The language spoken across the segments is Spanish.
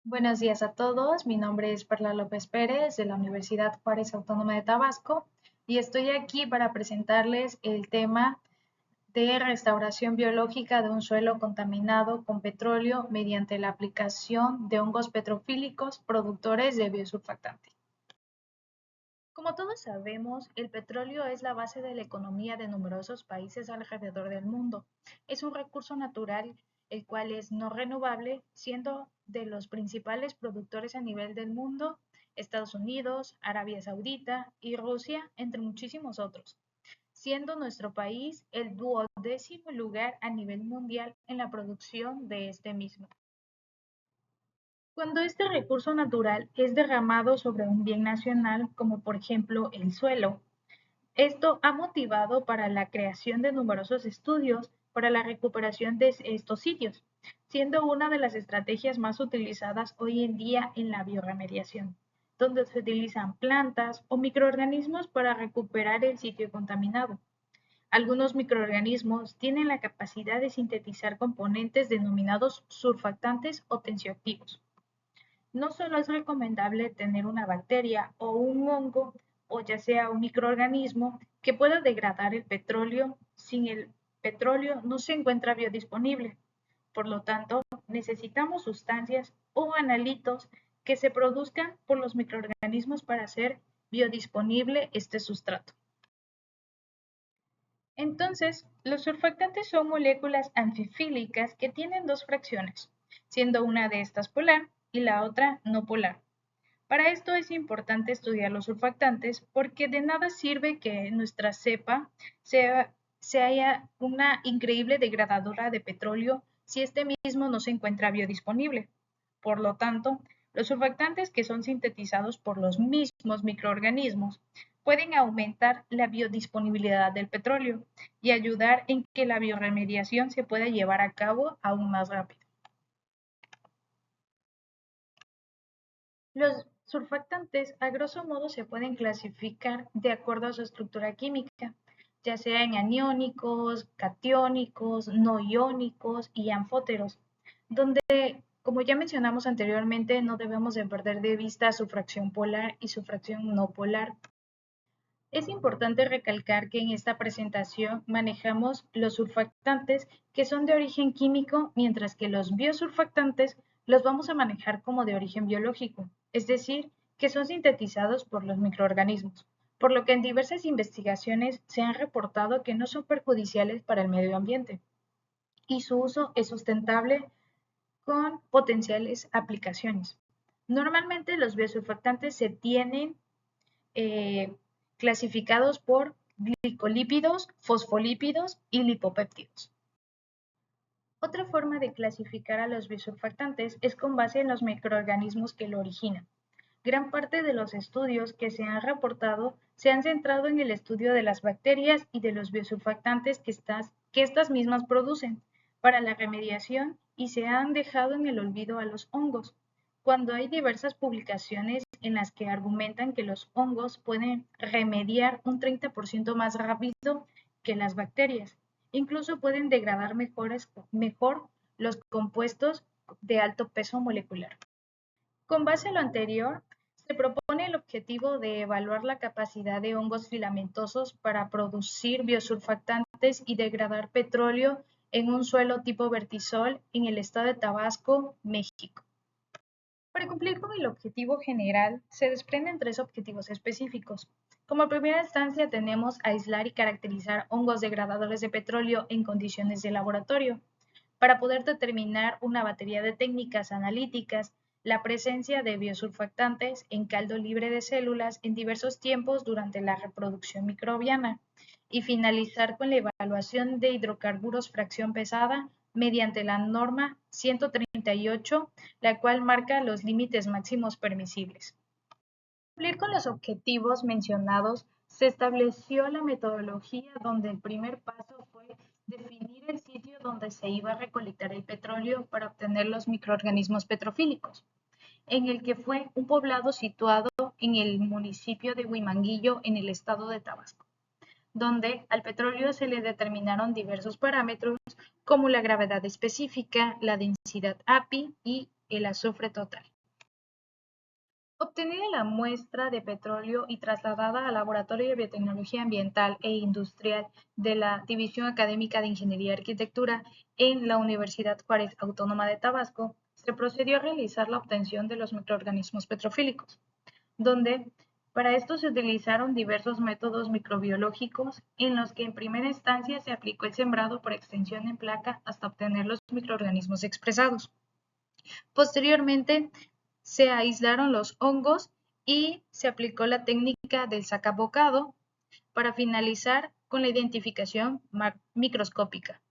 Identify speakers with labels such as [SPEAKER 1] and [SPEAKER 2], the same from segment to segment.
[SPEAKER 1] Buenos días a todos, mi nombre es Perla López Pérez de la Universidad Juárez Autónoma de Tabasco y estoy aquí para presentarles el tema de restauración biológica de un suelo contaminado con petróleo mediante la aplicación de hongos petrofílicos productores de biosurfactante. Como todos sabemos, el petróleo es la base de la economía de numerosos países alrededor del mundo. Es un recurso natural el cual es no renovable, siendo de los principales productores a nivel del mundo Estados Unidos, Arabia Saudita y Rusia, entre muchísimos otros, siendo nuestro país el 12º lugar a nivel mundial en la producción de este mismo. Cuando este recurso natural es derramado sobre un bien nacional, como por ejemplo el suelo, esto ha motivado para la creación de numerosos estudios para la recuperación de estos sitios, siendo una de las estrategias más utilizadas hoy en día en la bioremediación, donde se utilizan plantas o microorganismos para recuperar el sitio contaminado. Algunos microorganismos tienen la capacidad de sintetizar componentes denominados surfactantes o tensioactivos. No solo es recomendable tener una bacteria o un hongo o ya sea un microorganismo que pueda degradar el petróleo, sin el petróleo no se encuentra biodisponible. Por lo tanto, necesitamos sustancias o analitos que se produzcan por los microorganismos para hacer biodisponible este sustrato. Entonces, los surfactantes son moléculas anfifílicas que tienen dos fracciones, siendo una de estas polar y la otra no polar. Para esto es importante estudiar los surfactantes porque de nada sirve que nuestra cepa sea una increíble degradadora de petróleo si este mismo no se encuentra biodisponible. Por lo tanto, los surfactantes que son sintetizados por los mismos microorganismos pueden aumentar la biodisponibilidad del petróleo y ayudar en que la bioremediación se pueda llevar a cabo aún más rápido. Los surfactantes, a grosso modo, se pueden clasificar de acuerdo a su estructura química, ya sea en aniónicos, catiónicos, no iónicos y anfóteros, donde, como ya mencionamos anteriormente, no debemos de perder de vista su fracción polar y su fracción no polar. Es importante recalcar que en esta presentación manejamos los surfactantes que son de origen químico, mientras que los biosurfactantes los vamos a manejar como de origen biológico, es decir, que son sintetizados por los microorganismos, por lo que en diversas investigaciones se han reportado que no son perjudiciales para el medio ambiente y su uso es sustentable con potenciales aplicaciones. Normalmente los biosurfactantes se tienen eh, clasificados por glicolípidos, fosfolípidos y lipopéptidos. Otra forma de clasificar a los biosurfactantes es con base en los microorganismos que lo originan. Gran parte de los estudios que se han reportado se han centrado en el estudio de las bacterias y de los biosurfactantes que estas mismas producen para la remediación y se han dejado en el olvido a los hongos, cuando hay diversas publicaciones en las que argumentan que los hongos pueden remediar un 30% más rápido que las bacterias. Incluso pueden degradar mejor los compuestos de alto peso molecular. Con base en lo anterior, se propone el objetivo de evaluar la capacidad de hongos filamentosos para producir biosurfactantes y degradar petróleo en un suelo tipo vertisol en el estado de Tabasco, México. Para cumplir con el objetivo general, se desprenden tres objetivos específicos. Como primera instancia tenemos aislar y caracterizar hongos degradadores de petróleo en condiciones de laboratorio, para poder determinar una batería de técnicas analíticas, la presencia de biosurfactantes en caldo libre de células en diversos tiempos durante la reproducción microbiana y finalizar con la evaluación de hidrocarburos fracción pesada mediante la norma 138, la cual marca los límites máximos permisibles. Para cumplir con los objetivos mencionados, se estableció la metodología donde el primer paso fue definir el sitio donde se iba a recolectar el petróleo para obtener los microorganismos petrofílicos, en el que fue un poblado situado en el municipio de Huimanguillo, en el estado de Tabasco, donde al petróleo se le determinaron diversos parámetros como la gravedad específica, la densidad API y el azufre total. Obtenida la muestra de petróleo y trasladada al Laboratorio de Biotecnología Ambiental e Industrial de la División Académica de Ingeniería y Arquitectura en la Universidad Juárez Autónoma de Tabasco, se procedió a realizar la obtención de los microorganismos petrofílicos, donde para esto se utilizaron diversos métodos microbiológicos en los que en primera instancia se aplicó el sembrado por extensión en placa hasta obtener los microorganismos expresados. Posteriormente, se aislaron los hongos y se aplicó la técnica del sacabocado para finalizar con la identificación microscópica.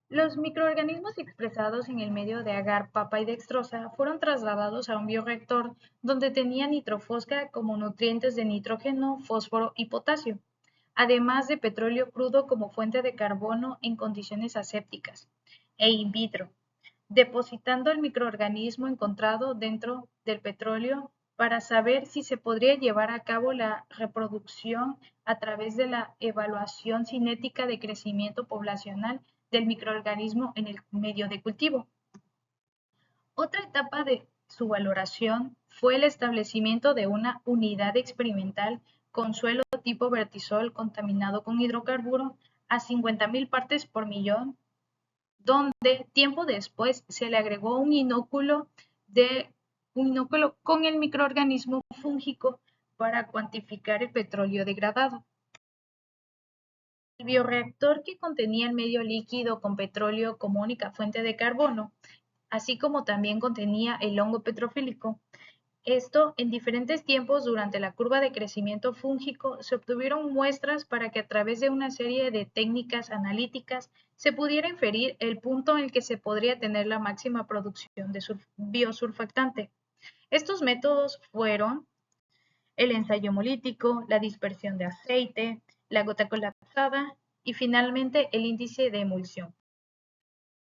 [SPEAKER 1] Los microorganismos expresados en el medio de agar, papa y dextrosa fueron trasladados a un bioreactor donde tenía nitrofosca como nutrientes de nitrógeno, fósforo y potasio, además de petróleo crudo como fuente de carbono en condiciones asépticas e in vitro, depositando el microorganismo encontrado dentro del petróleo para saber si se podría llevar a cabo la reproducción a través de la evaluación cinética de crecimiento poblacional del microorganismo en el medio de cultivo. Otra etapa de su valoración fue el establecimiento de una unidad experimental con suelo tipo vertisol contaminado con hidrocarburo a 50.000 partes por millón, donde tiempo después se le agregó un inóculo con el microorganismo fúngico para cuantificar el petróleo degradado. El bioreactor, que contenía el medio líquido con petróleo como única fuente de carbono, así como también contenía el hongo petrofílico. Esto, en diferentes tiempos durante la curva de crecimiento fúngico, se obtuvieron muestras para que a través de una serie de técnicas analíticas se pudiera inferir el punto en el que se podría tener la máxima producción de biosurfactante. Estos métodos fueron el ensayo hemolítico, la dispersión de aceite, la gota colapsada y finalmente el índice de emulsión.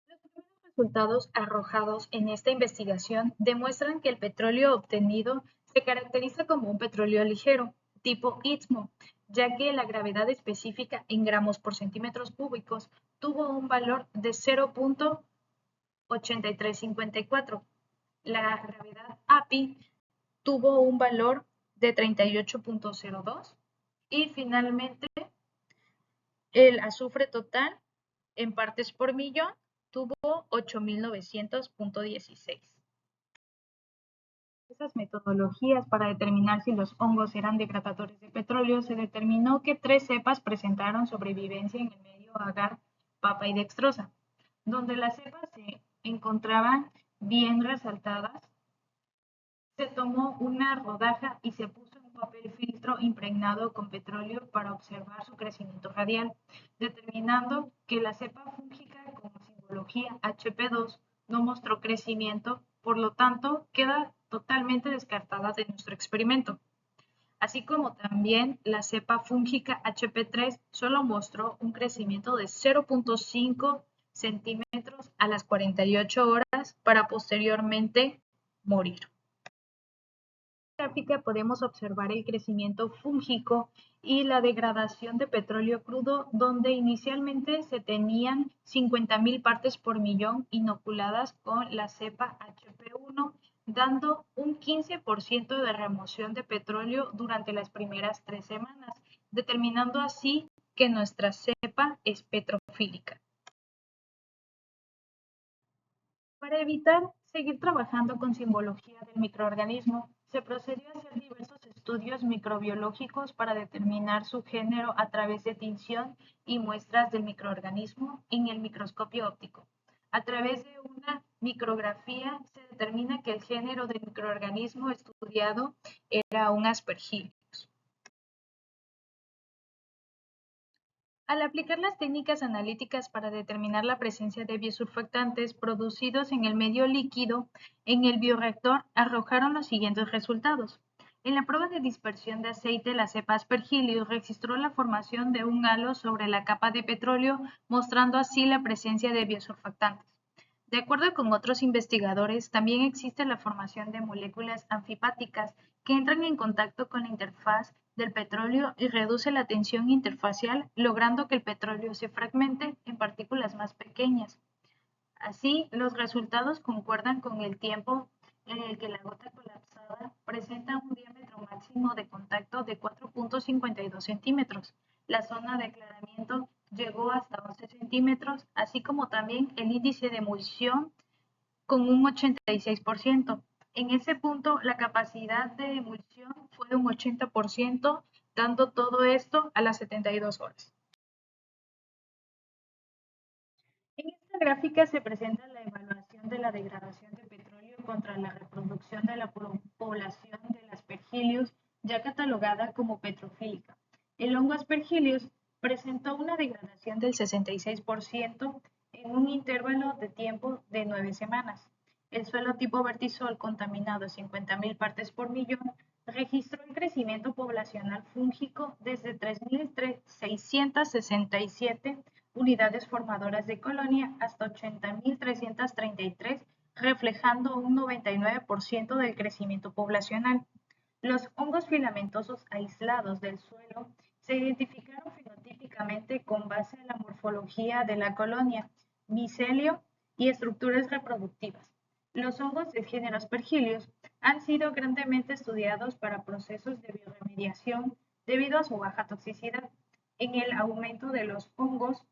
[SPEAKER 1] Los primeros resultados arrojados en esta investigación demuestran que el petróleo obtenido se caracteriza como un petróleo ligero, tipo Istmo, ya que la gravedad específica en gramos por centímetros cúbicos tuvo un valor de 0.8354. La gravedad API tuvo un valor de 38.02 y finalmente el azufre total en partes por millón tuvo 8.900.16. Esas metodologías para determinar si los hongos eran degradadores de petróleo, se determinó que 3 cepas presentaron sobrevivencia en el medio agar, papa y dextrosa, donde las cepas se encontraban bien resaltadas. Se tomó una rodaja y se puso en un papel filtro impregnado con petróleo para observar su crecimiento radial, determinando que la cepa fúngica con simbología HP2 no mostró crecimiento, por lo tanto queda totalmente descartada de nuestro experimento. Así como también la cepa fúngica HP3 solo mostró un crecimiento de 0.5 centímetros a las 48 horas para posteriormente morir. Gráfica podemos observar el crecimiento fúngico y la degradación de petróleo crudo, donde inicialmente se tenían 50.000 partes por millón inoculadas con la cepa HP1, dando un 15% de remoción de petróleo durante las primeras 3 semanas, determinando así que nuestra cepa es petrofílica. Para evitar seguir trabajando con simbología del microorganismo, se procedió a hacer diversos estudios microbiológicos para determinar su género a través de tinción y muestras del microorganismo en el microscopio óptico. A través de una micrografía se determina que el género del microorganismo estudiado era un Aspergillus. Al aplicar las técnicas analíticas para determinar la presencia de biosurfactantes producidos en el medio líquido, en el bioreactor arrojaron los siguientes resultados. En la prueba de dispersión de aceite, la cepa Aspergillus registró la formación de un halo sobre la capa de petróleo, mostrando así la presencia de biosurfactantes. De acuerdo con otros investigadores, también existe la formación de moléculas anfipáticas que entran en contacto con la interfaz del petróleo y reduce la tensión interfacial, logrando que el petróleo se fragmente en partículas más pequeñas. Así, los resultados concuerdan con el tiempo en el que la gota colapsada colapsada presenta un diámetro máximo de contacto de 4.52 centímetros. La zona de aclaramiento llegó hasta 11 centímetros, así como también el índice de emulsión con un 86%. En ese punto, la capacidad de emulsión fue de un 80%, dando todo esto a las 72 horas. En esta gráfica se presenta la evaluación de la degradación de petróleo contra la reproducción de la población del Aspergillus, ya catalogada como petrofílica. El hongo Aspergillus presentó una degradación del 66% en un intervalo de tiempo de 9 semanas. El suelo tipo vertisol contaminado a 50.000 partes por millón registró el crecimiento poblacional fúngico desde 3.667 unidades formadoras de colonia hasta 80.333, reflejando un 99% del crecimiento poblacional. Los hongos filamentosos aislados del suelo se identificaron fenotípicamente con base en la morfología de la colonia, micelio y estructuras reproductivas. Los hongos del género Aspergillus han sido grandemente estudiados para procesos de bioremediación debido a su baja toxicidad en el aumento de los hongos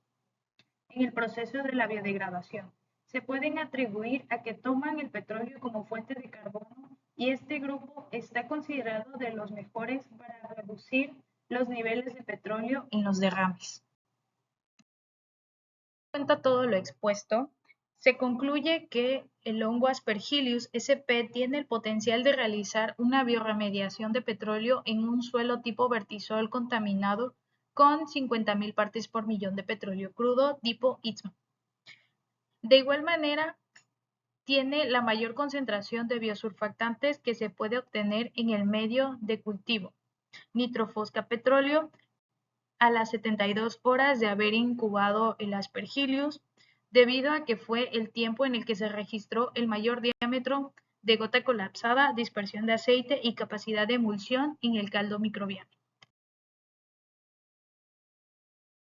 [SPEAKER 1] en el proceso de la biodegradación. Se pueden atribuir a que toman el petróleo como fuente de carbono y este grupo está considerado de los mejores para reducir los niveles de petróleo en los derrames. Teniendo en cuenta todo lo expuesto, se concluye que el hongo Aspergillus sp tiene el potencial de realizar una bioremediación de petróleo en un suelo tipo vertisol contaminado con 50.000 partes por millón de petróleo crudo tipo Istmo. De igual manera, tiene la mayor concentración de biosurfactantes que se puede obtener en el medio de cultivo, nitrofosca petróleo, a las 72 horas de haber incubado el Aspergillus, debido a que fue el tiempo en el que se registró el mayor diámetro de gota colapsada, dispersión de aceite y capacidad de emulsión en el caldo microbiano.